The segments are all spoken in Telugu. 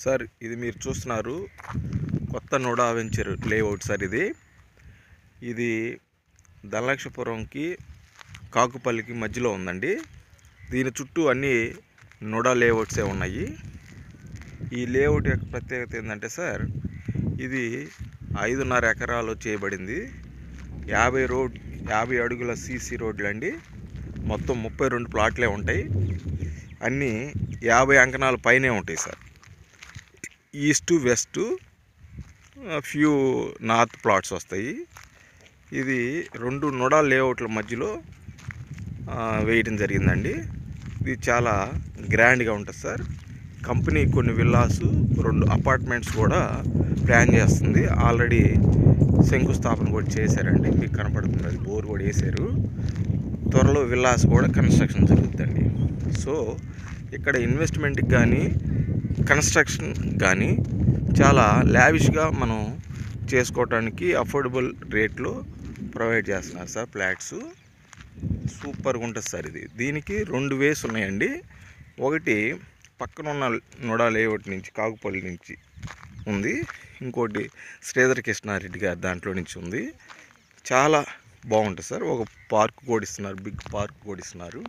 సార్ ఇది మీరు చూస్తున్నారు కొత్త నోడా వెంచర్ లేఅవుట్ సార్. ఇది ధనలక్ష్మీపురంకి కాకుపల్లికి మధ్యలో ఉందండి. దీని చుట్టూ అన్ని నోడా లేఅవుట్సే ఉన్నాయి. ఈ లేఅవుట్ యొక్క ప్రత్యేకత ఏంటంటే సార్, ఇది 5.5 ఎకరాలు చేయబడింది. 50 అడుగుల సీసీ రోడ్లు అండి. మొత్తం 32 ప్లాట్లే ఉంటాయి. అన్నీ 50 అంకణాల పైనే ఉంటాయి sir. East west few north plots వస్తాయి. ఇది 2 నోడా లేఅవుట్ల మధ్యలో వేయడం జరిగిందండి. ఇది చాలా గ్రాండ్గా ఉంటుంది సార్. కంపెనీ కొన్ని విల్లాసు 2 అపార్ట్మెంట్స్ కూడా ప్లాన్ చేస్తుంది. ఆల్రెడీ శంకుస్థాపన కూడా చేశారండి. మీకు కనపడుతుంది, అది బోర్ కూడా వేసారు. త్వరలో విల్లాస్ కూడా కన్స్ట్రక్షన్ జరుగుతుందండి. సో ఇక్కడ ఇన్వెస్ట్మెంట్కి కానీ కన్స్ట్రక్షన్ కానీ చాలా లావిష్గా మనం చేసుకోవటానికి అఫోర్డబుల్ రేట్లో ప్రొవైడ్ చేస్తున్నారు సార్ ఫ్లాట్స్. సూపర్గా ఉంటుంది సార్. దీనికి 2 వేస్ ఉన్నాయండి. ఒకటి పక్కన ఉన్న నోడా లేఅవుట్ నుంచి కాకుపల్లి నుంచి ఉంది, ఇంకోటి శ్రీధర్ కృష్ణారెడ్డి గారి దాంట్లో నుంచి ఉంది. చాలా బాగుంటుంది సార్. ఒక పార్క్ కూడా ఇస్తున్నారు, బిగ్ పార్క్ కూడా ఇస్తున్నారు.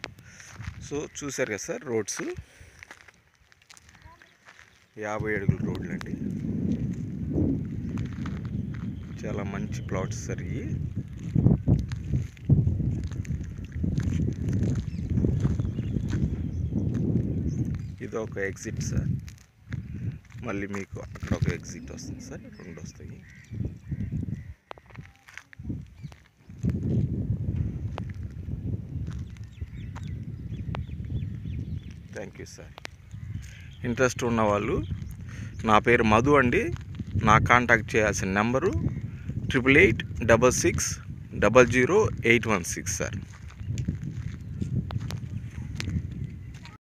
సో చూసారు కదా సార్, రోడ్స్ 50 అడుగుల రోడ్లు అండి. చాలా మంచి ప్లాట్స్ సార్ ఇవి. ఇది ఒక ఎగ్జిట్ సార్. మళ్ళీ మీకు అక్కడ ఒక ఎగ్జిట్ వస్తుంది సార్, 2 వస్తాయి. Thank you sir. ఇంట్రెస్ట్ ఉన్నవాళ్ళు, నా పేరు మధు అండి. నా కాంటాక్ట్ చేయాల్సిన నెంబరు 8886600816 సార్.